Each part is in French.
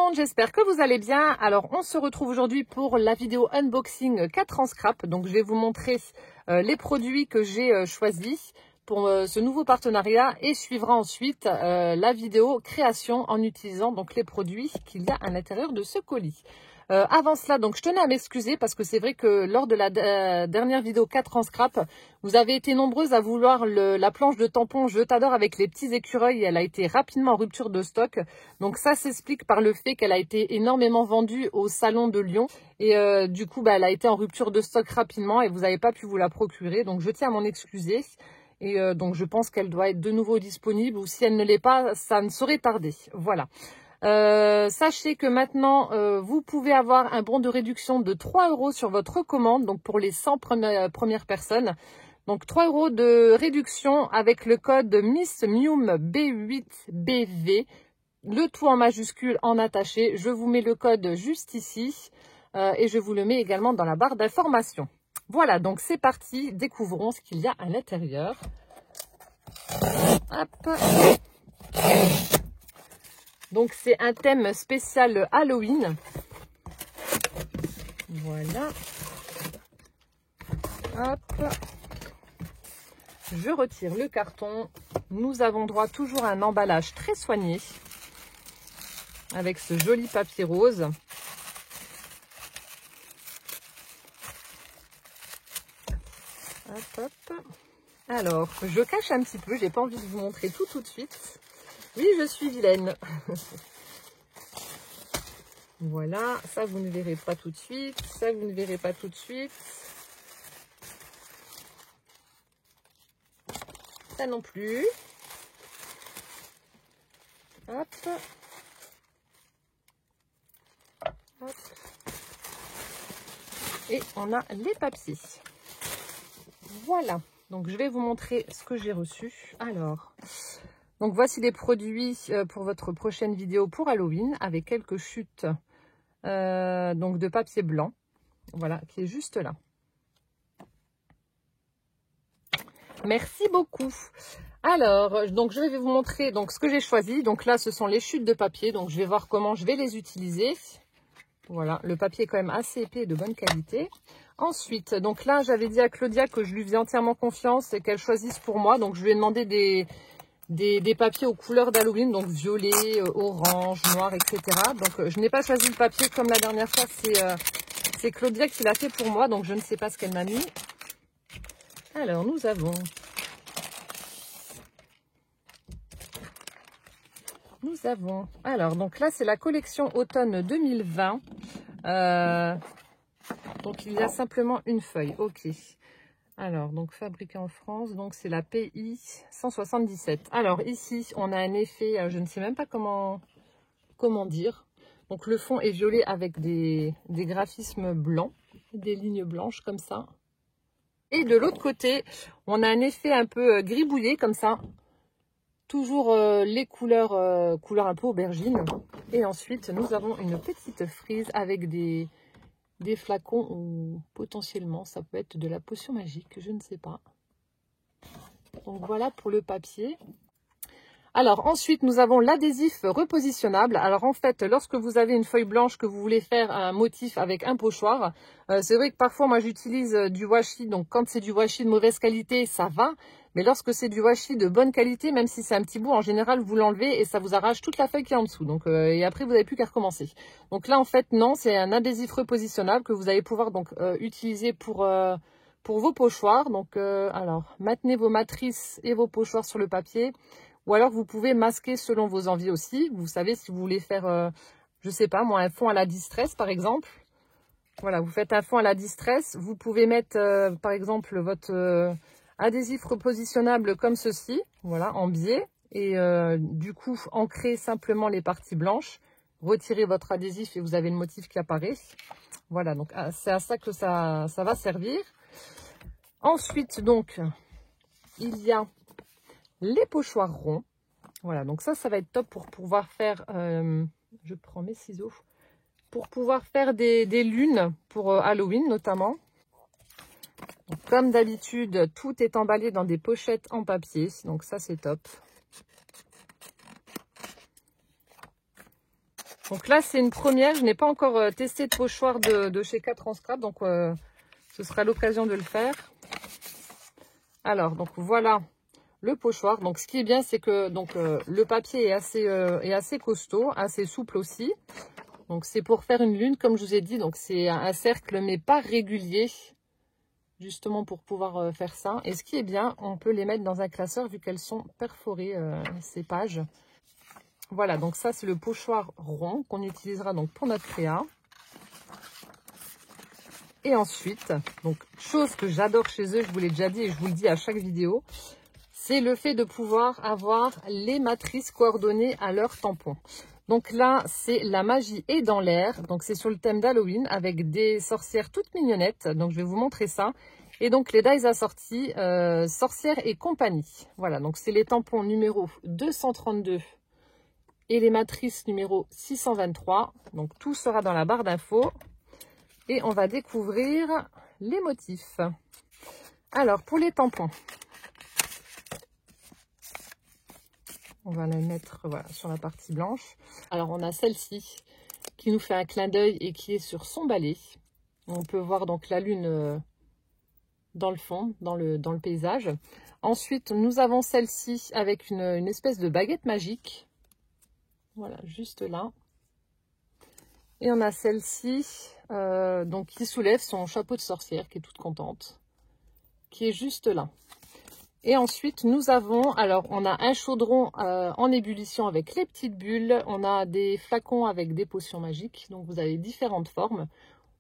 monde, j'espère que vous allez bien. Alors on se retrouve aujourd'hui pour la vidéo unboxing 4 en scrap. Donc je vais vous montrer les produits que j'ai choisis pour ce nouveau partenariat et suivra ensuite la vidéo création en utilisant donc les produits qu'il y a à l'intérieur de ce colis. Avant cela, donc je tenais à m'excuser parce que c'est vrai que lors de la dernière vidéo 4 en scrap, vous avez été nombreuses à vouloir la planche de tampon Je t'adore avec les petits écureuils. Elle a été rapidement en rupture de stock. Donc ça s'explique par le fait qu'elle a été énormément vendue au salon de Lyon. Et du coup, elle a été en rupture de stock rapidement et vous n'avez pas pu vous la procurer. Donc je tiens à m'en excuser. Et donc je pense qu'elle doit être de nouveau disponible ou si elle ne l'est pas, ça ne saurait tarder. Voilà. Sachez que maintenant vous pouvez avoir un bon de réduction de 3 € sur votre commande, donc pour les 100 premières personnes. Donc 3 € de réduction avec le code MissMium B8BV, le tout en majuscule en attaché. Je vous mets le code juste ici et je vous le mets également dans la barre d'information. Voilà, donc c'est parti, découvrons ce qu'il y a à l'intérieur. Hop. Donc c'est un thème spécial Halloween. Voilà. Hop. Je retire le carton. Nous avons droit toujours à un emballage très soigné. Avec ce joli papier rose. Hop, hop. Alors, je cache un petit peu. J'ai pas envie de vous montrer tout de suite. Oui, je suis vilaine. Voilà, ça vous ne verrez pas tout de suite. Ça vous ne verrez pas tout de suite. Ça non plus. Hop. Hop. Et on a les papiers. Voilà. Donc je vais vous montrer ce que j'ai reçu. Alors... Donc voici les produits pour votre prochaine vidéo pour Halloween avec quelques chutes donc de papier blanc, voilà, qui est juste là. Merci beaucoup. Alors, donc je vais vous montrer donc ce que j'ai choisi. Donc là, ce sont les chutes de papier. Donc je vais voir comment je vais les utiliser. Voilà, le papier est quand même assez épais et de bonne qualité. Ensuite, donc là, j'avais dit à Claudia que je lui faisais entièrement confiance et qu'elle choisisse pour moi. Donc je lui ai demandé des papiers aux couleurs d'Halloween, donc violet, orange, noir, etc. Donc je n'ai pas choisi le papier comme la dernière fois, c'est Claudia qui l'a fait pour moi, donc je ne sais pas ce qu'elle m'a mis. Alors nous avons, alors donc là c'est la collection automne 2020, donc il y a simplement une feuille, ok. Alors, donc fabriqué en France, donc c'est la PI 177. Alors ici, on a un effet, je ne sais même pas comment dire. Donc le fond est violet avec des graphismes blancs, des lignes blanches comme ça. Et de l'autre côté, on a un effet un peu gribouillé comme ça. Toujours les couleurs un peu aubergine. Et ensuite, nous avons une petite frise avec des flacons ou potentiellement ça peut être de la potion magique, je ne sais pas. Donc voilà pour le papier. Alors ensuite nous avons l'adhésif repositionnable. Alors en fait lorsque vous avez une feuille blanche que vous voulez faire un motif avec un pochoir, c'est vrai que parfois moi j'utilise du washi, donc quand c'est du washi de mauvaise qualité ça va. Mais lorsque c'est du washi de bonne qualité, même si c'est un petit bout, en général, vous l'enlevez et ça vous arrache toute la feuille qui est en dessous. Donc, et après, vous n'avez plus qu'à recommencer. Donc là, en fait, non, c'est un adhésif repositionnable que vous allez pouvoir donc utiliser pour vos pochoirs. Donc, alors, maintenez vos matrices et vos pochoirs sur le papier. Ou alors, vous pouvez masquer selon vos envies aussi. Vous savez, si vous voulez faire, je sais pas, moi, un fond à la distress, par exemple. Voilà, vous faites un fond à la distress. Vous pouvez mettre, par exemple, votre... adhésif repositionnable comme ceci, voilà, en biais, et du coup, ancrez simplement les parties blanches, retirez votre adhésif et vous avez le motif qui apparaît. Voilà, donc c'est à ça que ça va servir. Ensuite, donc, il y a les pochoirs ronds. Voilà, donc ça va être top pour pouvoir faire, je prends mes ciseaux, pour pouvoir faire des lunes pour Halloween notamment. Donc, comme d'habitude, tout est emballé dans des pochettes en papier, donc ça c'est top. Donc là, c'est une première. Je n'ai pas encore testé de pochoir de chez 4 en scrap. Donc, ce sera l'occasion de le faire. Alors, donc voilà le pochoir. Donc, ce qui est bien, c'est que donc le papier est assez costaud, assez souple aussi. Donc, c'est pour faire une lune, comme je vous ai dit. Donc, c'est un cercle, mais pas régulier. Justement, pour pouvoir faire ça. Et ce qui est bien, on peut les mettre dans un classeur, vu qu'elles sont perforées, ces pages. Voilà, donc ça, c'est le pochoir rond qu'on utilisera donc pour notre créa. Et ensuite, donc, chose que j'adore chez eux, je vous l'ai déjà dit et je vous le dis à chaque vidéo, c'est le fait de pouvoir avoir les matrices coordonnées à leur tampon. Donc là, c'est La magie est dans l'air. Donc c'est sur le thème d'Halloween avec des sorcières toutes mignonnettes. Donc je vais vous montrer ça. Et donc les dies assortis, sorcières et compagnie. Voilà, donc c'est les tampons numéro 232 et les matrices numéro 623. Donc tout sera dans la barre d'infos. Et on va découvrir les motifs. Alors pour les tampons, on va les mettre voilà, sur la partie blanche. Alors, on a celle-ci qui nous fait un clin d'œil et qui est sur son balai. On peut voir donc la lune dans le fond, dans le paysage. Ensuite, nous avons celle-ci avec une espèce de baguette magique. Voilà, juste là. Et on a celle-ci donc qui soulève son chapeau de sorcière, qui est toute contente, qui est juste là. Et ensuite, nous avons, alors on a un chaudron en ébullition avec les petites bulles. On a des flacons avec des potions magiques. Donc, vous avez différentes formes.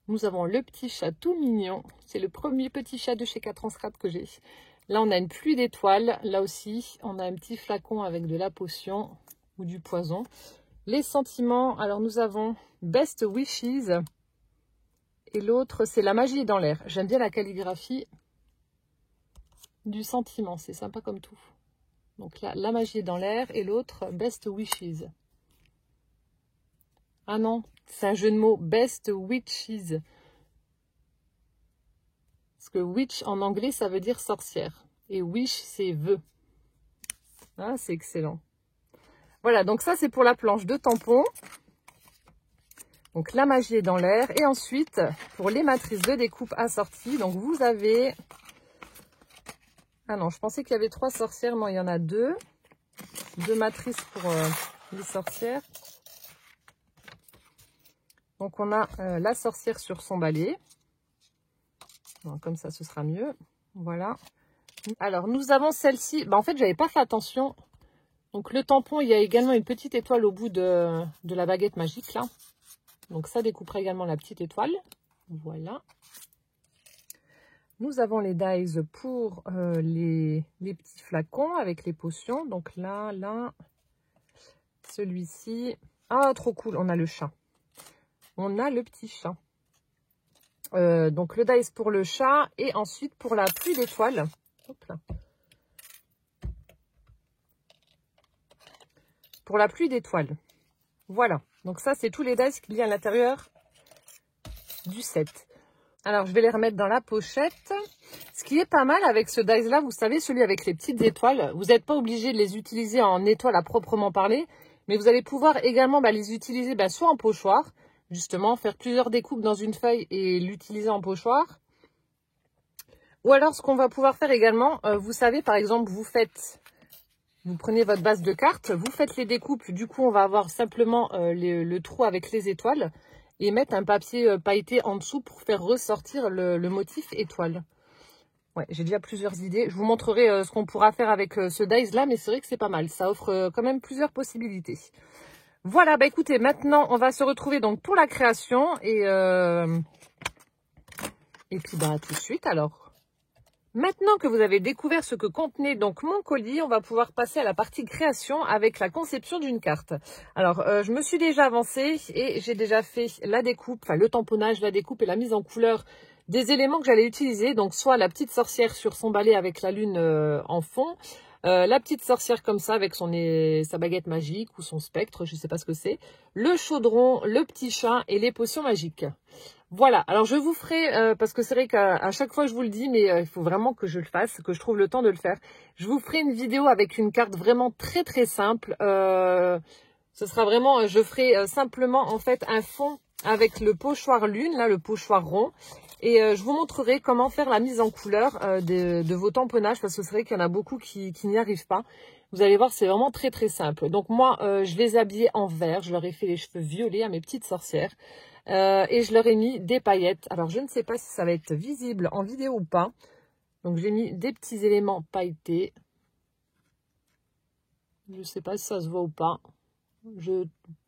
Nous avons le petit chat tout mignon. C'est le premier petit chat de chez 4 en scrap que j'ai. Là, on a une pluie d'étoiles. Là aussi, on a un petit flacon avec de la potion ou du poison. Les sentiments, alors nous avons Best Wishes. Et l'autre, c'est La magie est dans l'air. J'aime bien la calligraphie du sentiment, c'est sympa comme tout. Donc là, La magie est dans l'air et l'autre, Best Wishes. Ah non, c'est un jeu de mots, Best Witches. Parce que witch en anglais, ça veut dire sorcière. Et wish, c'est vœu. Ah, c'est excellent. Voilà, donc ça, c'est pour la planche de tampons. Donc La magie est dans l'air. Et ensuite, pour les matrices de découpe assorties, donc vous avez... Ah non, je pensais qu'il y avait 3 sorcières. Non, il y en a 2. 2 matrices pour les sorcières. Donc, on a la sorcière sur son balai. Bon, comme ça, ce sera mieux. Voilà. Alors, nous avons celle-ci. En fait, j'avais pas fait attention. Donc, le tampon, il y a également une petite étoile au bout de la baguette magique, là. Donc, ça découpera également la petite étoile. Voilà. Nous avons les dies pour les petits flacons avec les potions. Donc là, celui-ci. Ah, trop cool, on a le chat. On a le petit chat. Donc le dice pour le chat et ensuite pour la pluie d'étoiles. Hop là. Pour la pluie d'étoiles. Voilà. Donc ça, c'est tous les dice qu'il y a à l'intérieur du set. Alors, je vais les remettre dans la pochette. Ce qui est pas mal avec ce dice-là, vous savez, celui avec les petites étoiles, vous n'êtes pas obligé de les utiliser en étoiles à proprement parler, mais vous allez pouvoir également les utiliser soit en pochoir, justement, faire plusieurs découpes dans une feuille et l'utiliser en pochoir. Ou alors, ce qu'on va pouvoir faire également, vous savez, par exemple, vous prenez votre base de cartes, vous faites les découpes, du coup, on va avoir simplement le trou avec les étoiles, et mettre un papier pailleté en dessous pour faire ressortir le motif étoile. Ouais, j'ai déjà plusieurs idées. Je vous montrerai ce qu'on pourra faire avec ce dice là, mais c'est vrai que c'est pas mal. Ça offre quand même plusieurs possibilités. Voilà, écoutez, maintenant on va se retrouver donc pour la création et puis tout de suite alors. Maintenant que vous avez découvert ce que contenait donc mon colis, on va pouvoir passer à la partie création avec la conception d'une carte. Alors, je me suis déjà avancée et j'ai déjà fait la découpe, le tamponnage, la découpe et la mise en couleur des éléments que j'allais utiliser. Donc, soit la petite sorcière sur son balai avec la lune en fond, la petite sorcière comme ça avec sa baguette magique ou son spectre, je ne sais pas ce que c'est, le chaudron, le petit chat et les potions magiques. Voilà, alors je vous ferai, parce que c'est vrai qu'à chaque fois je vous le dis, mais il faut vraiment que je le fasse, que je trouve le temps de le faire. Je vous ferai une vidéo avec une carte vraiment très très simple, Ce sera vraiment, je ferai simplement en fait un fond avec le pochoir lune, là le pochoir rond. Et je vous montrerai comment faire la mise en couleur de vos tamponnages, parce que c'est vrai qu'il y en a beaucoup qui n'y arrivent pas. Vous allez voir, c'est vraiment très très simple. Donc moi, je les ai habillés en vert, je leur ai fait les cheveux violets à mes petites sorcières. Et je leur ai mis des paillettes. Alors je ne sais pas si ça va être visible en vidéo ou pas. Donc j'ai mis des petits éléments pailletés. Je ne sais pas si ça se voit ou pas.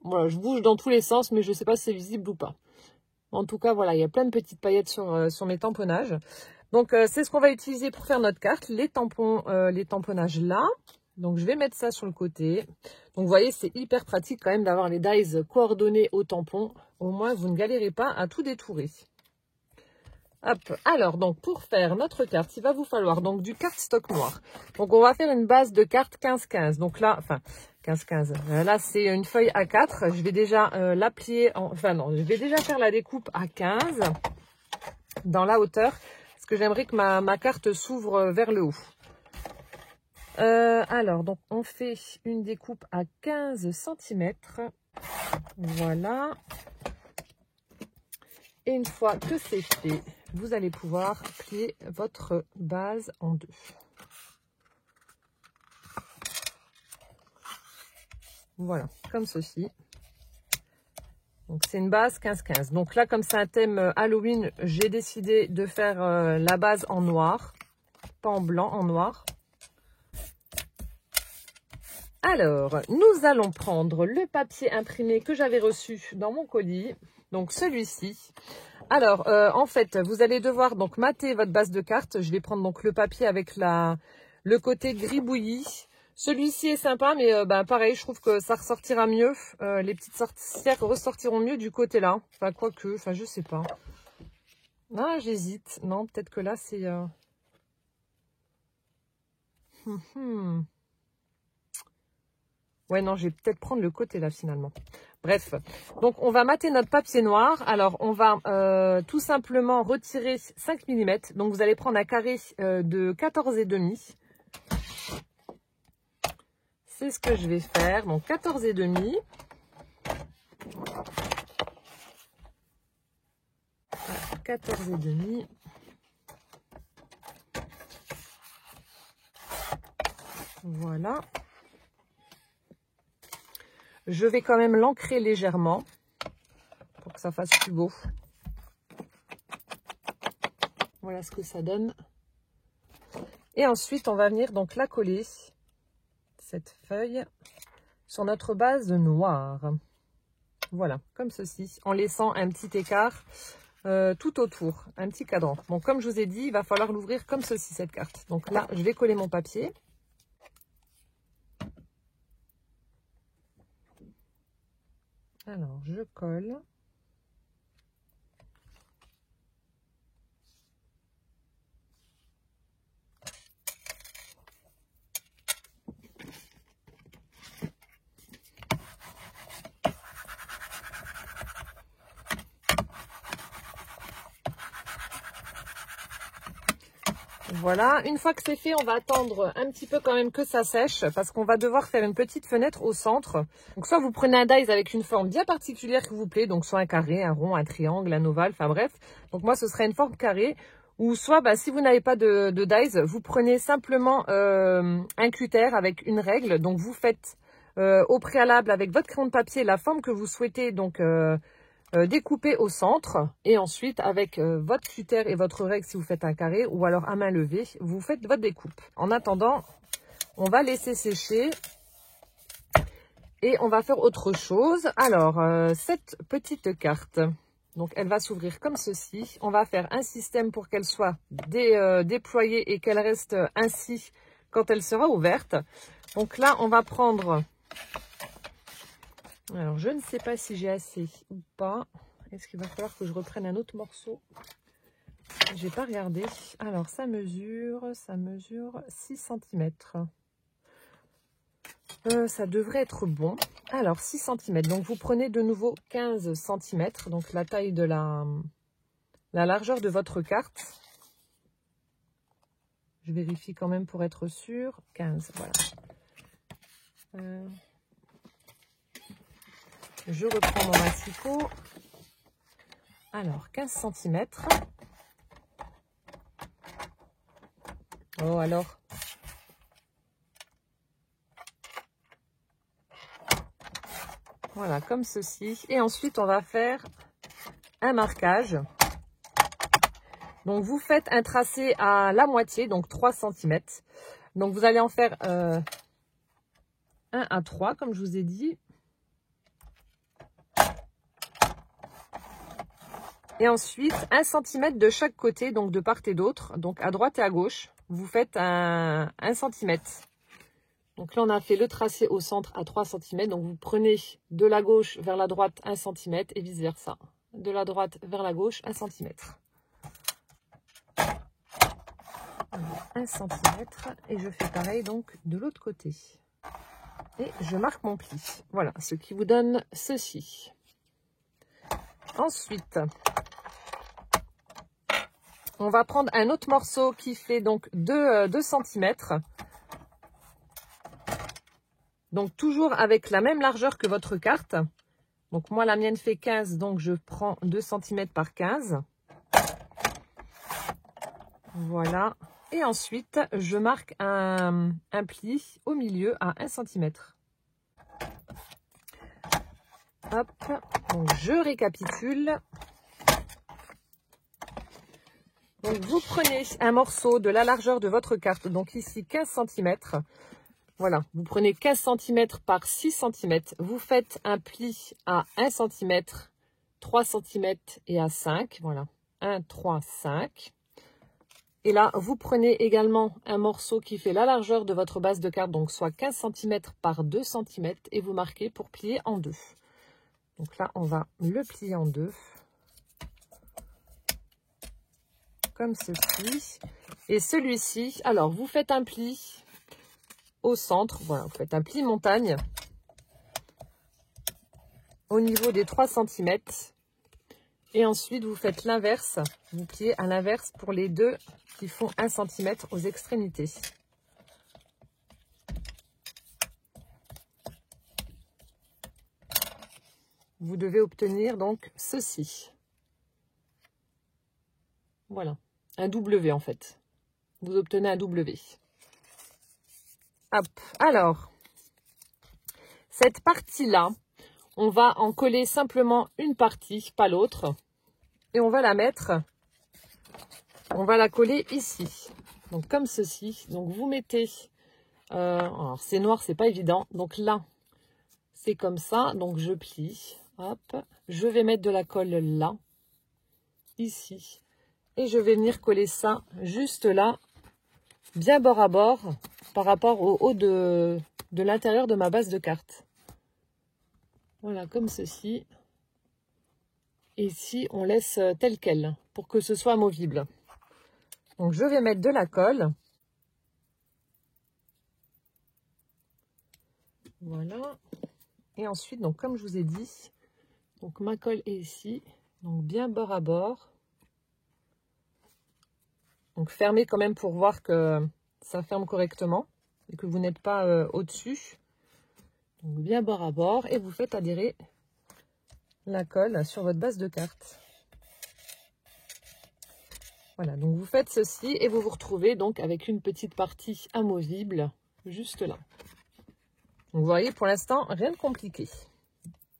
Voilà, je bouge dans tous les sens, mais je ne sais pas si c'est visible ou pas. En tout cas, voilà, il y a plein de petites paillettes sur mes tamponnages. Donc, c'est ce qu'on va utiliser pour faire notre carte, les tamponnages là. Donc, je vais mettre ça sur le côté. Donc, vous voyez, c'est hyper pratique quand même d'avoir les dies coordonnés au tampon. Au moins, vous ne galérez pas à tout détourer. Hop, alors, donc, pour faire notre carte, il va vous falloir donc du cardstock noir. Donc, on va faire une base de carte 15-15. Donc là, enfin, 15-15. Là, c'est une feuille A4. Je vais déjà la plier, enfin non, je vais déjà faire la découpe à 15 dans la hauteur, parce que j'aimerais que ma carte s'ouvre vers le haut. Alors, donc, on fait une découpe à 15 cm. Voilà. Et une fois que c'est fait, vous allez pouvoir plier votre base en deux. Voilà, comme ceci. Donc, c'est une base 15-15. Donc là, comme c'est un thème Halloween, j'ai décidé de faire la base en noir. Pas en blanc, en noir. Alors, nous allons prendre le papier imprimé que j'avais reçu dans mon colis. Donc, celui-ci. Alors, en fait, vous allez devoir donc mater votre base de carte. Je vais prendre donc le papier avec le côté gris bouilli. Celui-ci est sympa, mais pareil, je trouve que ça ressortira mieux. Les petites sorcières ressortiront mieux du côté là. Enfin, quoique, enfin, je sais pas. Ah, j'hésite. Non, peut-être que là, c'est... Ouais, non, je vais peut-être prendre le côté là, finalement. Bref, donc on va mater notre papier noir. Alors, on va tout simplement retirer 5 mm. Donc, vous allez prendre un carré de 14,5. C'est ce que je vais faire. Donc, 14,5. 14,5. Voilà. Je vais quand même l'ancrer légèrement pour que ça fasse plus beau. Voilà ce que ça donne. Et ensuite, on va venir donc la coller, cette feuille, sur notre base noire. Voilà, comme ceci, en laissant un petit écart tout autour, un petit cadran. Donc, comme je vous ai dit, il va falloir l'ouvrir comme ceci, cette carte. Donc là, je vais coller mon papier. Alors, je colle. Voilà, une fois que c'est fait, on va attendre un petit peu quand même que ça sèche parce qu'on va devoir faire une petite fenêtre au centre. Donc soit vous prenez un dies avec une forme bien particulière qui vous plaît, donc soit un carré, un rond, un triangle, un ovale, enfin bref. Donc moi ce serait une forme carrée. Ou soit si vous n'avez pas de dies, vous prenez simplement un cutter avec une règle. Donc vous faites au préalable avec votre crayon de papier la forme que vous souhaitez donc découper au centre, et ensuite avec votre cutter et votre règle si vous faites un carré, ou alors à main levée, vous faites votre découpe. En attendant, on va laisser sécher et on va faire autre chose. Alors, cette petite carte, donc elle va s'ouvrir comme ceci. On va faire un système pour qu'elle soit déployée et qu'elle reste ainsi quand elle sera ouverte. Donc là, on va prendre... Alors, je ne sais pas si j'ai assez ou pas. Est-ce qu'il va falloir que je reprenne un autre morceau? J'ai pas regardé. Alors, ça mesure 6 cm. Ça devrait être bon. Alors, 6 cm. Donc, vous prenez de nouveau 15 cm. Donc, la taille de la largeur de votre carte. Je vérifie quand même pour être sûre. 15, voilà. Je reprends mon massicot. Alors, 15 cm. Oh, alors. Voilà, comme ceci. Et ensuite, on va faire un marquage. Donc, vous faites un tracé à la moitié, donc 3 cm. Donc, vous allez en faire 1 à 3, comme je vous ai dit. Et ensuite, 1 cm de chaque côté, donc de part et d'autre. Donc, à droite et à gauche, vous faites un cm. Donc là, on a fait le tracé au centre à 3 cm. Donc, vous prenez de la gauche vers la droite 1 cm et vice-versa. De la droite vers la gauche 1 cm. 1 cm. Et je fais pareil donc de l'autre côté. Et je marque mon pli. Voilà, ce qui vous donne ceci. Ensuite, on va prendre un autre morceau qui fait donc 2 cm. Donc, toujours avec la même largeur que votre carte. Donc, moi, la mienne fait 15, donc je prends 2 cm par 15. Voilà. Et ensuite, je marque un pli au milieu à 1 cm. Hop. Donc, je récapitule. Donc, vous prenez un morceau de la largeur de votre carte. Donc, ici, 15 cm. Voilà, vous prenez 15 cm par 6 cm, vous faites un pli à 1 cm, 3 cm et à 5, voilà, 1, 3, 5. Et là, vous prenez également un morceau qui fait la largeur de votre base de carte, donc soit 15 cm par 2 cm, et vous marquez pour plier en deux. Donc là, on va le plier en deux, comme ceci. Et celui-ci, alors vous faites un pli au centre, voilà, vous faites un pli montagne au niveau des 3 cm et ensuite vous faites l'inverse, vous pliez à l'inverse pour les deux qui font 1 cm aux extrémités. Vous devez obtenir donc ceci. Voilà, un W en fait. Vous obtenez un W. Hop, alors, cette partie-là, on va en coller simplement une partie, pas l'autre. Et on va la mettre, on va la coller ici. Donc comme ceci. Donc vous mettez, alors c'est noir, c'est pas évident. Donc là, c'est comme ça. Donc je plie, hop. Je vais mettre de la colle là, ici. Et je vais venir coller ça juste là, bien bord à bord, par rapport au haut de l'intérieur de ma base de carte. Voilà, comme ceci. Et ici, on laisse tel quel, pour que ce soit amovible. Donc, je vais mettre de la colle. Voilà. Et ensuite, donc comme je vous ai dit, donc ma colle est ici. Donc, bien bord à bord. Donc, fermez quand même pour voir que ça ferme correctement et que vous n'êtes pas au-dessus. Donc, bien bord à bord. Et vous faites adhérer la colle sur votre base de carte. Voilà, donc vous faites ceci et vous vous retrouvez donc avec une petite partie amovible juste là. Donc vous voyez, pour l'instant, rien de compliqué.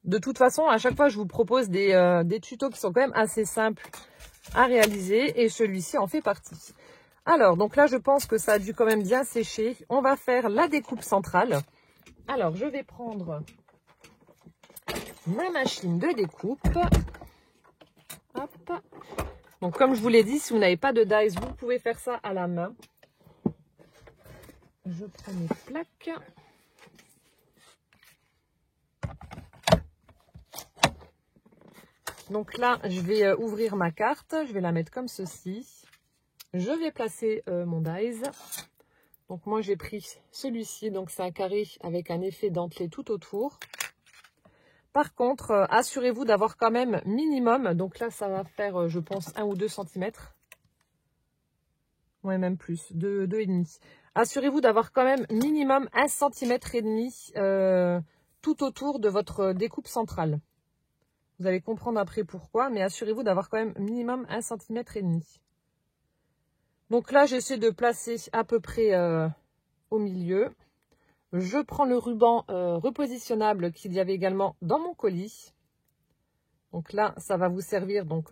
De toute façon, à chaque fois, je vous propose des tutos qui sont quand même assez simples à réaliser et celui-ci en fait partie. Alors, donc là, je pense que ça a dû quand même bien sécher. On va faire la découpe centrale. Alors, je vais prendre ma machine de découpe. Hop. Donc, comme je vous l'ai dit, si vous n'avez pas de dies, vous pouvez faire ça à la main. Je prends mes plaques. Donc là, je vais ouvrir ma carte. Je vais la mettre comme ceci. Je vais placer mon dies. Donc moi, j'ai pris celui-ci. Donc c'est un carré avec un effet dentelé tout autour. Par contre, assurez-vous d'avoir quand même minimum. Donc là, ça va faire, je pense, 1 ou 2 cm. Ouais, même plus, 2,5. Assurez-vous d'avoir quand même minimum 1,5 cm tout autour de votre découpe centrale. Vous allez comprendre après pourquoi, mais assurez-vous d'avoir quand même minimum 1,5 cm. Donc là, j'essaie de placer à peu près au milieu. Je prends le ruban repositionnable qu'il y avait également dans mon colis. Donc là, ça va vous servir donc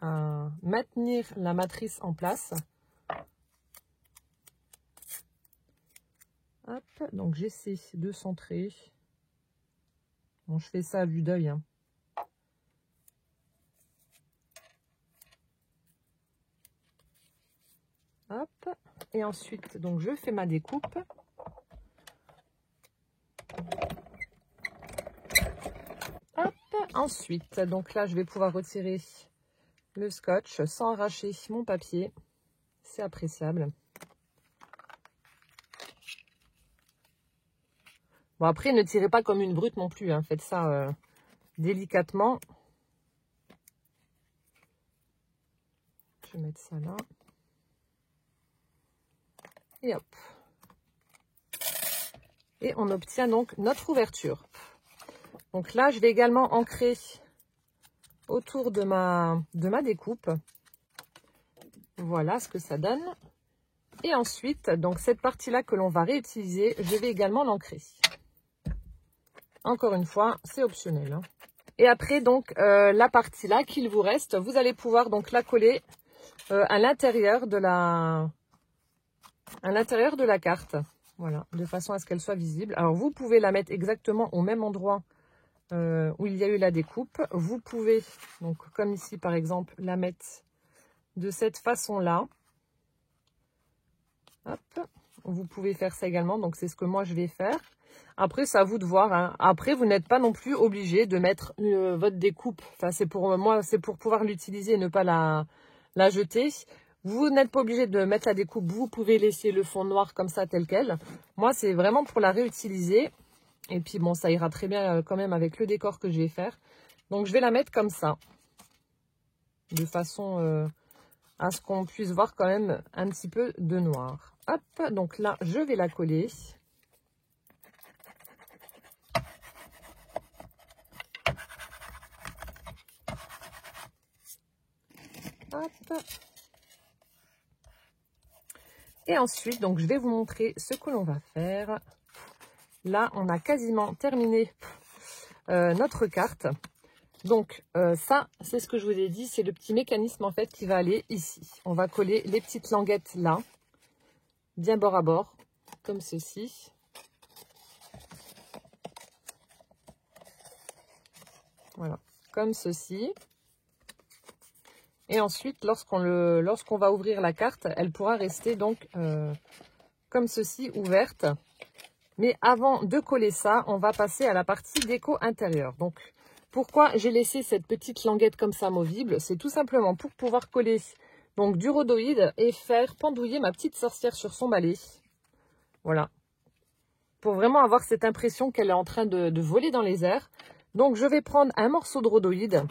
à maintenir la matrice en place. Hop, donc j'essaie de centrer. Bon, je fais ça à vue d'œil, hein. Hop, et ensuite, donc je fais ma découpe. Hop, ensuite, donc là, je vais pouvoir retirer le scotch sans arracher mon papier. C'est appréciable. Bon, après, ne tirez pas comme une brute non plus, hein. Faites ça délicatement. Je vais mettre ça là. Et hop. Et on obtient donc notre ouverture. Donc là, je vais également ancrer autour de ma découpe. Voilà ce que ça donne. Et ensuite, donc cette partie-là que l'on va réutiliser, je vais également l'ancrer. Encore une fois, c'est optionnel, hein. Et après, donc, la partie-là qu'il vous reste, vous allez pouvoir donc la coller à l'intérieur de la carte. Voilà, de façon à ce qu'elle soit visible. Alors, vous pouvez la mettre exactement au même endroit où il y a eu la découpe. Vous pouvez, donc comme ici par exemple, la mettre de cette façon-là. Hop, vous pouvez faire ça également, donc c'est ce que moi je vais faire. Après, c'est à vous de voir, hein. Après, vous n'êtes pas non plus obligé de mettre votre découpe. Enfin, c'est pour moi, c'est pour pouvoir l'utiliser et ne pas la jeter. Vous n'êtes pas obligé de mettre la découpe. Vous pouvez laisser le fond noir comme ça, tel quel. Moi, c'est vraiment pour la réutiliser. Et puis, bon, ça ira très bien quand même avec le décor que je vais faire. Donc, je vais la mettre comme ça. De façon à ce qu'on puisse voir quand même un petit peu de noir. Hop, donc là, je vais la coller. Hop. Et ensuite, donc, je vais vous montrer ce que l'on va faire. Là, on a quasiment terminé notre carte. Donc, ça, c'est ce que je vous ai dit. C'est le petit mécanisme, en fait, qui va aller ici. On va coller les petites languettes là, bien bord à bord, comme ceci. Voilà, comme ceci. Et ensuite, lorsqu'on va ouvrir la carte, elle pourra rester donc comme ceci, ouverte. Mais avant de coller ça, on va passer à la partie déco intérieure. Donc, pourquoi j'ai laissé cette petite languette comme ça movible? C'est tout simplement pour pouvoir coller donc du rhodoïde et faire pendouiller ma petite sorcière sur son balai. Voilà. Pour vraiment avoir cette impression qu'elle est en train de voler dans les airs. Donc, je vais prendre un morceau de rhodoïde.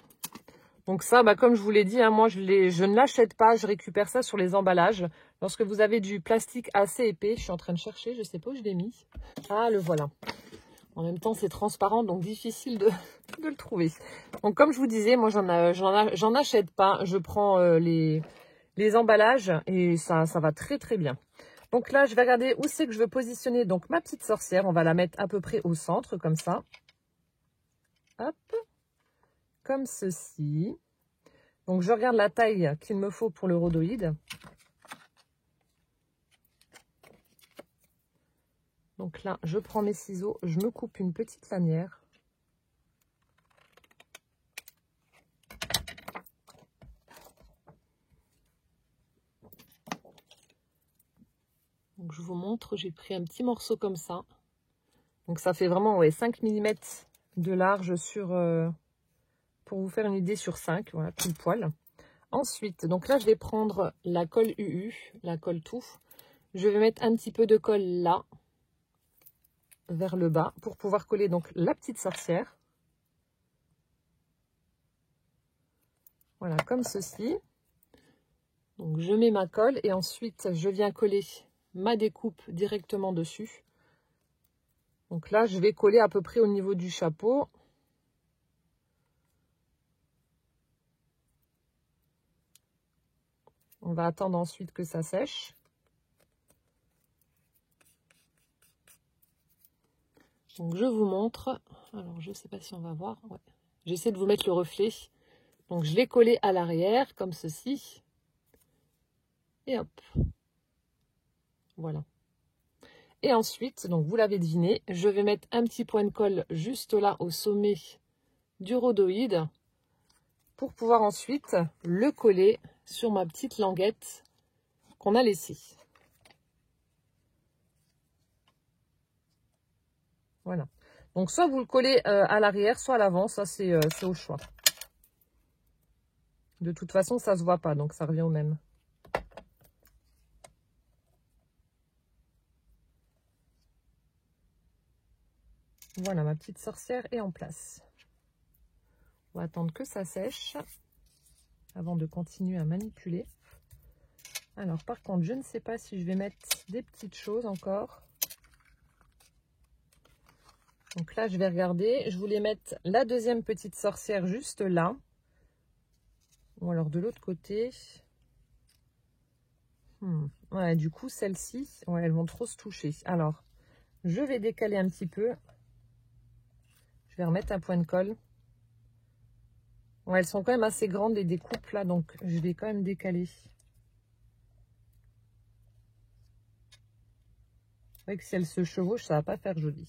Donc ça, bah, comme je vous l'ai dit, hein, moi je ne l'achète pas, je récupère ça sur les emballages. Lorsque vous avez du plastique assez épais, je suis en train de chercher, je ne sais pas où je l'ai mis. Ah, le voilà. En même temps, c'est transparent, donc difficile de le trouver. Donc comme je vous disais, moi j'en achète pas, je prends les emballages et ça va très très bien. Donc là, je vais regarder où c'est que je veux positionner donc ma petite sorcière. On va la mettre à peu près au centre, comme ça. Hop. Comme ceci. Donc, je regarde la taille qu'il me faut pour le rhodoïde. Donc là, je prends mes ciseaux, je me coupe une petite lanière. Donc, je vous montre, j'ai pris un petit morceau comme ça. Donc, ça fait vraiment 5 mm de large sur... pour vous faire une idée sur 5, voilà, pile poil. Ensuite, donc là, je vais prendre la colle UU, la colle touffe. Je vais mettre un petit peu de colle là, vers le bas, pour pouvoir coller donc la petite sorcière. Voilà, comme ceci. Donc, je mets ma colle et ensuite, je viens coller ma découpe directement dessus. Donc là, je vais coller à peu près au niveau du chapeau. On va attendre ensuite que ça sèche. Donc je vous montre. Alors je ne sais pas si on va voir. Ouais. J'essaie de vous mettre le reflet. Donc je l'ai collé à l'arrière comme ceci. Et hop. Voilà. Et ensuite, donc vous l'avez deviné, je vais mettre un petit point de colle juste là au sommet du rhodoïde pour pouvoir ensuite le coller sur ma petite languette qu'on a laissée. Voilà. Donc soit vous le collez à l'arrière, soit à l'avant, ça c'est au choix. De toute façon, ça se voit pas, donc ça revient au même. Voilà, ma petite sorcière est en place. On va attendre que ça sèche avant de continuer à manipuler. Alors, par contre, je ne sais pas si je vais mettre des petites choses encore. Donc là, je vais regarder. Je voulais mettre la deuxième petite sorcière juste là. Ou alors de l'autre côté. Ouais, du coup, celles-ci, ouais, elles vont trop se toucher. Alors, je vais décaler un petit peu. Je vais remettre un point de colle. Ouais, elles sont quand même assez grandes les découpes là, donc je vais quand même décaler. C'est vrai que si elles se chevauchent, ça va pas faire joli.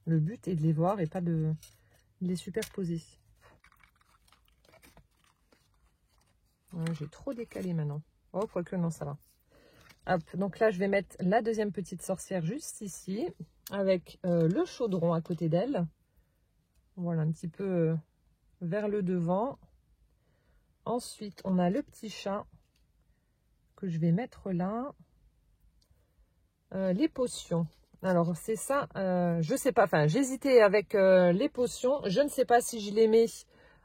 Le but est de les voir et pas de les superposer. Ouais, j'ai trop décalé maintenant. Oh, quoique non, ça va. Hop, donc là, je vais mettre la deuxième petite sorcière juste ici, avec le chaudron à côté d'elle. Voilà, un petit peu vers le devant. Ensuite, on a le petit chat que je vais mettre là. Les potions. Alors, c'est ça, je sais pas, enfin, j'hésitais avec les potions. Je ne sais pas si je les mets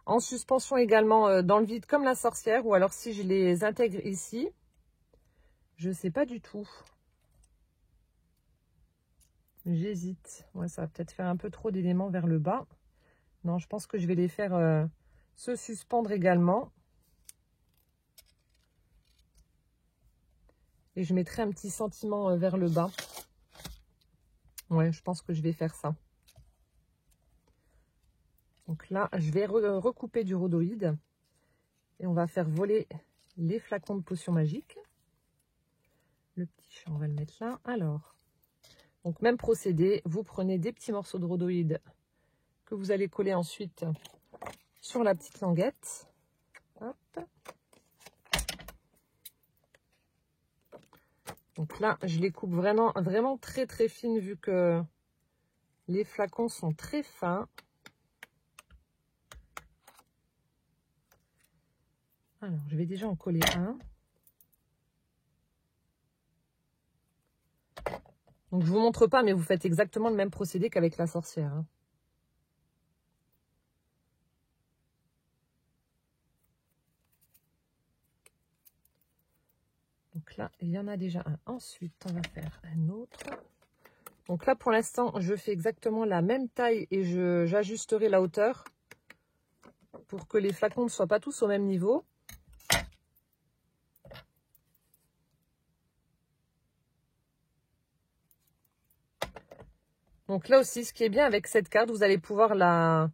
en suspension également dans le vide comme la sorcière ou alors si je les intègre ici. Je sais pas du tout. J'hésite. Ouais, ça va peut-être faire un peu trop d'éléments vers le bas. Non, je pense que je vais les faire se suspendre également. Et je mettrai un petit sentiment vers le bas. Ouais, je pense que je vais faire ça. Donc là, je vais recouper du rhodoïde. Et on va faire voler les flacons de potions magiques. Le petit chat, on va le mettre là. Alors, donc même procédé, vous prenez des petits morceaux de rhodoïde que vous allez coller ensuite sur la petite languette. Hop. Donc là, je les coupe vraiment très très fines vu que les flacons sont très fins. Alors, je vais déjà en coller un. Donc, je vous montre pas, mais vous faites exactement le même procédé qu'avec la sorcière. Hein. Donc là, il y en a déjà un. Ensuite, on va faire un autre. Donc là, pour l'instant, je fais exactement la même taille et j'ajusterai la hauteur pour que les flacons ne soient pas tous au même niveau. Donc là aussi, ce qui est bien avec cette carte, vous allez pouvoir la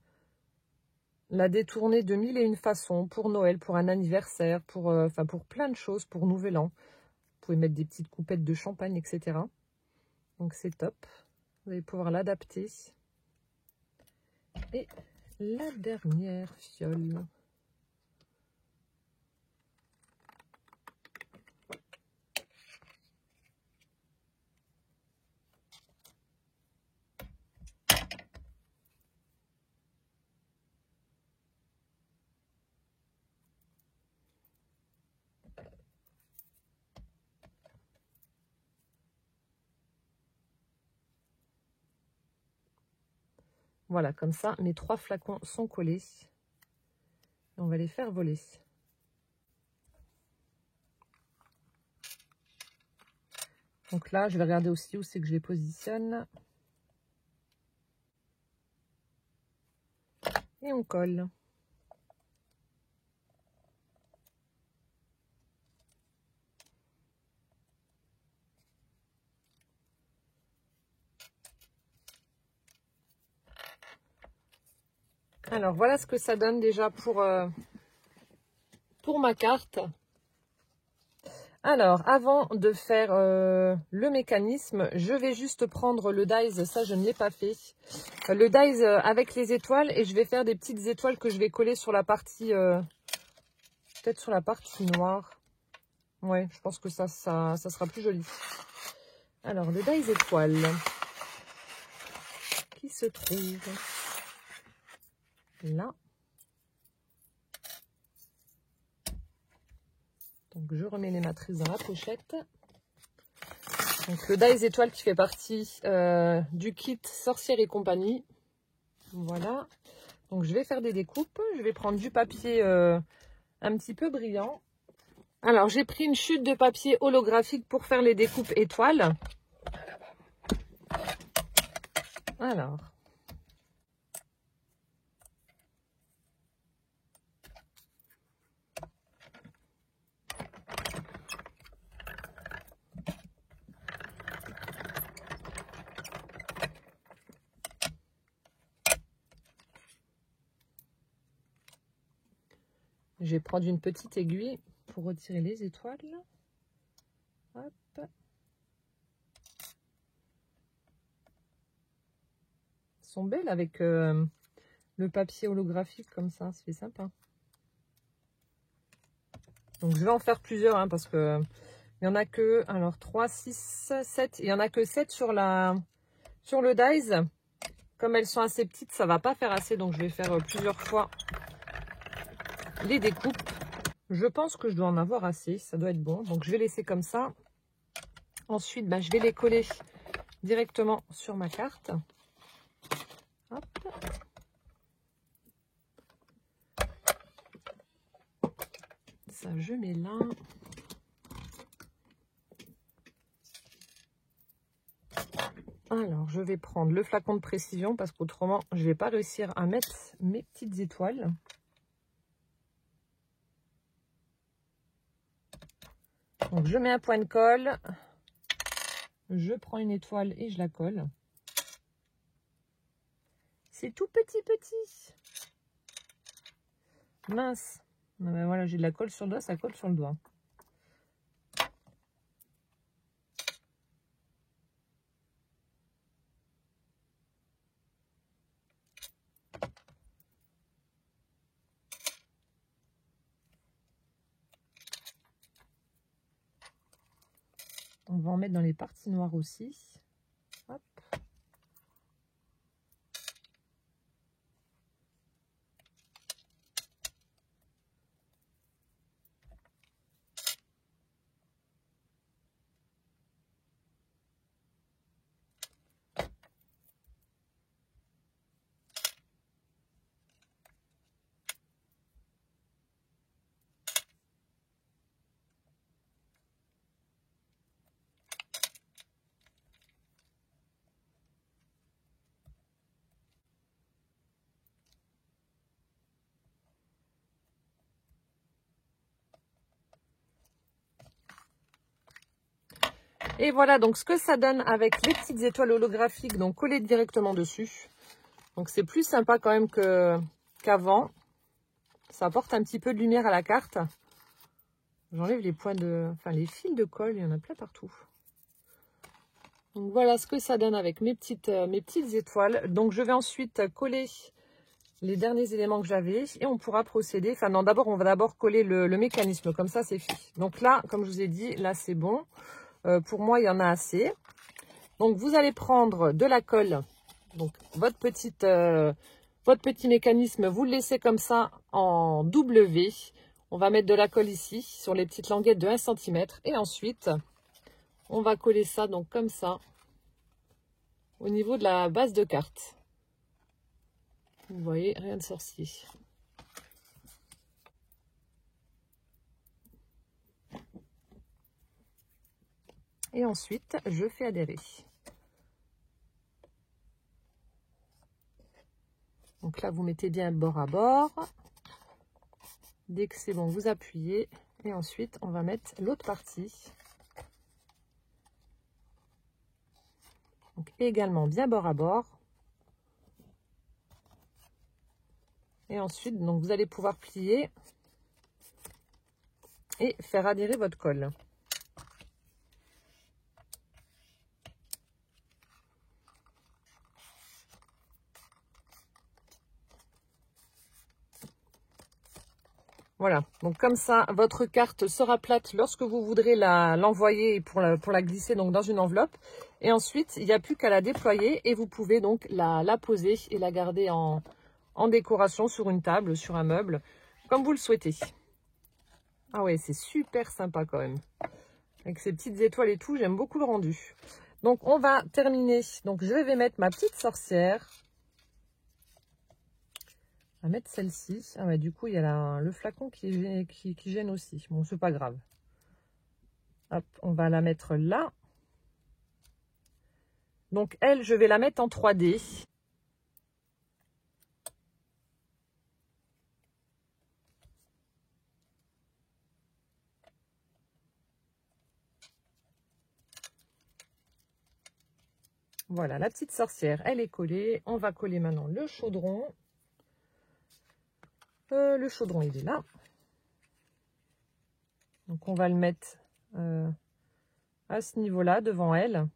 détourner de 1001 façons pour Noël, pour un anniversaire, pour plein de choses, pour Nouvel An. Vous pouvez mettre des petites coupettes de champagne, etc. Donc c'est top. Vous allez pouvoir l'adapter. Et la dernière fiole. Voilà, comme ça, mes 3 flacons sont collés. On va les faire voler. Donc là, je vais regarder aussi où c'est que je les positionne. Et on colle. Alors voilà ce que ça donne déjà pour ma carte. Alors, avant de faire le mécanisme, je vais juste prendre le dies, ça je ne l'ai pas fait. Le dies avec les étoiles et je vais faire des petites étoiles que je vais coller sur la partie, peut-être sur la partie noire. Ouais, je pense que ça sera plus joli. Alors, le dies étoile qui se trouve là. Donc, je remets les matrices dans la pochette. Donc, le dies étoile qui fait partie du kit Sorcière et compagnie. Voilà. Donc, je vais faire des découpes. Je vais prendre du papier un petit peu brillant. Alors, j'ai pris une chute de papier holographique pour faire les découpes étoiles. Alors. Je vais prendre une petite aiguille pour retirer les étoiles. Hop. Elles sont belles avec le papier holographique comme ça fait sympa. Donc je vais en faire plusieurs hein, parce que il y en a que, alors 3, 6, 7, il y en a que 7 sur le dies. Comme elles sont assez petites, ça va pas faire assez, donc je vais faire plusieurs fois les découpes. Je pense que je dois en avoir assez, ça doit être bon. Donc je vais laisser comme ça. Ensuite, je vais les coller directement sur ma carte. Hop. Ça, je mets là. Alors, je vais prendre le flacon de précision parce qu'autrement, je ne vais pas réussir à mettre mes petites étoiles. Donc, je mets un point de colle. Je prends une étoile et je la colle. C'est tout petit. Mince. Voilà, j'ai de la colle sur le doigt, ça colle sur le doigt. On va en mettre dans les parties noires aussi. Hop. Et voilà donc ce que ça donne avec les petites étoiles holographiques donc collées directement dessus. Donc c'est plus sympa quand même qu'avant. Ça apporte un petit peu de lumière à la carte. J'enlève les points les fils de colle, il y en a plein partout. Donc voilà ce que ça donne avec mes petites étoiles. Donc je vais ensuite coller les derniers éléments que j'avais et on pourra procéder. Enfin non, d'abord on va coller le mécanisme, comme ça c'est fait. Donc là, comme je vous ai dit, là c'est bon. Pour moi, il y en a assez. Donc vous allez prendre de la colle. Donc votre petit mécanisme, vous le laissez comme ça en W. On va mettre de la colle ici, sur les petites languettes de 1 cm. Et ensuite, on va coller ça donc comme ça, au niveau de la base de carte. Vous voyez, rien de sorcier. Et ensuite, je fais adhérer. Donc là, vous mettez bien bord à bord. Dès que c'est bon, vous appuyez. Et ensuite, on va mettre l'autre partie. Donc également bien bord à bord. Et ensuite, donc vous allez pouvoir plier et faire adhérer votre colle. Voilà, donc comme ça, votre carte sera plate lorsque vous voudrez l'envoyer pour la glisser donc dans une enveloppe. Et ensuite, il n'y a plus qu'à la déployer et vous pouvez donc la poser et la garder en décoration sur une table, sur un meuble, comme vous le souhaitez. Ah ouais, c'est super sympa quand même. Avec ces petites étoiles et tout, j'aime beaucoup le rendu. Donc, on va terminer. Donc, je vais mettre ma petite sorcière. On va mettre celle-ci. Ah ouais, du coup, il y a le flacon qui gêne aussi. Bon, c'est pas grave. Hop, on va la mettre là. Donc, elle, je vais la mettre en 3D. Voilà, la petite sorcière, elle est collée. On va coller maintenant le chaudron. Le chaudron, il est là. Donc, on va le mettre à ce niveau-là, devant elle.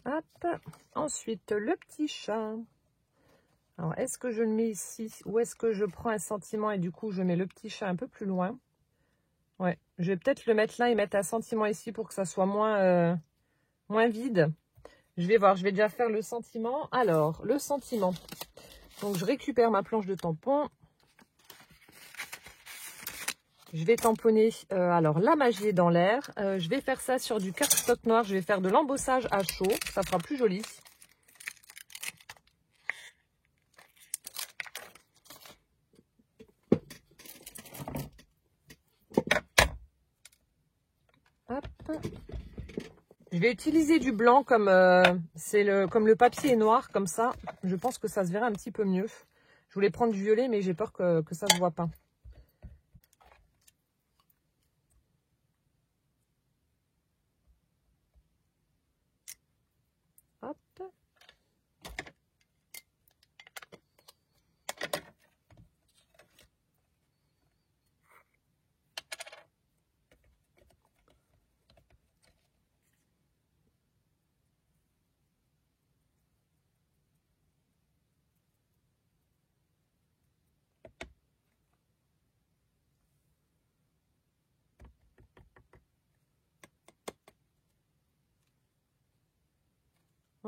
Hop. Ensuite, le petit chat. Alors, est-ce que je le mets ici ou est-ce que je prends un sentiment et du coup, je mets le petit chat un peu plus loin? Ouais, je vais peut-être le mettre là et mettre un sentiment ici pour que ça soit moins vide. Je vais voir, je vais déjà faire le sentiment. Alors, le sentiment. Donc, je récupère ma planche de tampon. Je vais tamponner, alors la magie est dans l'air. Je vais faire ça sur du cardstock noir. Je vais faire de l'embossage à chaud. Ça fera plus joli. Hop. Je vais utiliser du blanc comme comme le papier est noir, comme ça. Je pense que ça se verra un petit peu mieux. Je voulais prendre du violet, mais j'ai peur que ça ne se voit pas. Hop.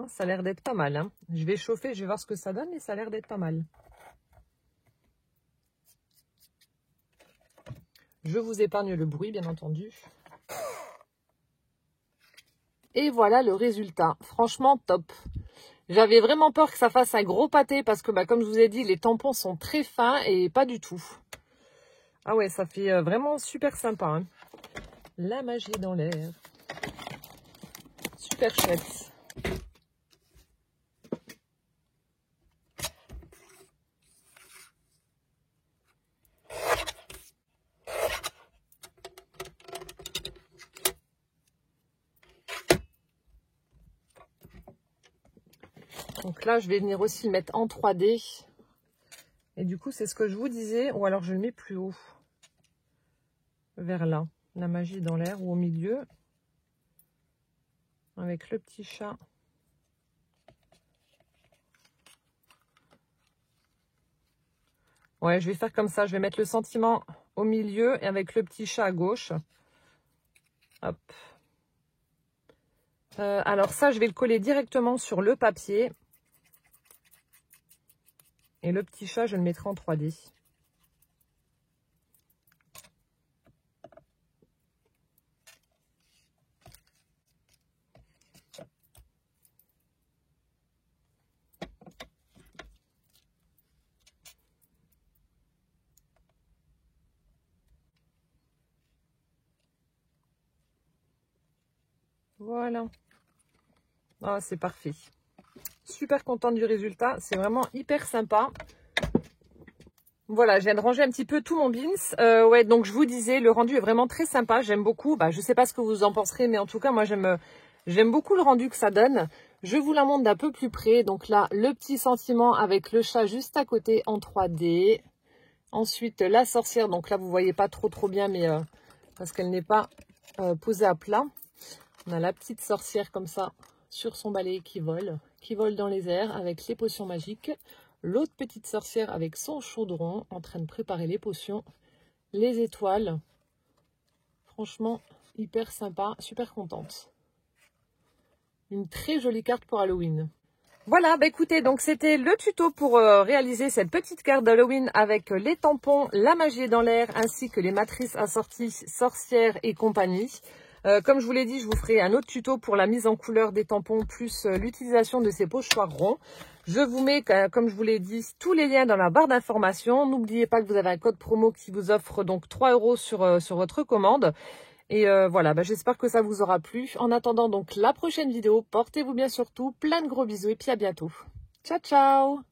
Ça a l'air d'être pas mal. Hein. Je vais chauffer, je vais voir ce que ça donne, mais ça a l'air d'être pas mal. Je vous épargne le bruit, bien entendu. Et voilà le résultat. Franchement, top. J'avais vraiment peur que ça fasse un gros pâté parce que, comme je vous ai dit, les tampons sont très fins et pas du tout. Ah ouais, ça fait vraiment super sympa. Hein. La magie dans l'air. Super chouette. Donc là, je vais venir aussi le mettre en 3D. Et du coup, c'est ce que je vous disais. Ou alors, je le mets plus haut. Vers là. La magie dans l'air ou au milieu. Avec le petit chat. Ouais, je vais faire comme ça. Je vais mettre le sentiment au milieu et avec le petit chat à gauche. Hop. Alors ça, je vais le coller directement sur le papier. Et le petit chat, je le mettrai en 3D. Voilà. Ah, c'est parfait. Super contente du résultat. C'est vraiment hyper sympa. Voilà, je viens de ranger un petit peu tout mon beans. Ouais, donc je vous disais, le rendu est vraiment très sympa. J'aime beaucoup. Bah, je sais pas ce que vous en penserez, mais en tout cas, moi, j'aime beaucoup le rendu que ça donne. Je vous la montre d'un peu plus près. Donc là, le petit sentiment avec le chat juste à côté en 3D. Ensuite, la sorcière. Donc là, vous voyez pas trop bien, mais parce qu'elle n'est pas posée à plat. On a la petite sorcière comme ça sur son balai qui vole dans les airs avec les potions magiques. L'autre petite sorcière avec son chaudron en train de préparer les potions. Les étoiles. Franchement, hyper sympa, super contente. Une très jolie carte pour Halloween. Voilà, bah écoutez, donc c'était le tuto pour réaliser cette petite carte d'Halloween avec les tampons, la magie est dans l'air, ainsi que les matrices assorties sorcières et compagnie. Comme je vous l'ai dit, je vous ferai un autre tuto pour la mise en couleur des tampons, plus l'utilisation de ces pochoirs ronds. Je vous mets, comme je vous l'ai dit, tous les liens dans la barre d'information. N'oubliez pas que vous avez un code promo qui vous offre donc 3 € sur votre commande. Et voilà, bah, j'espère que ça vous aura plu. En attendant donc la prochaine vidéo, portez-vous bien surtout. Plein de gros bisous et puis à bientôt. Ciao, ciao!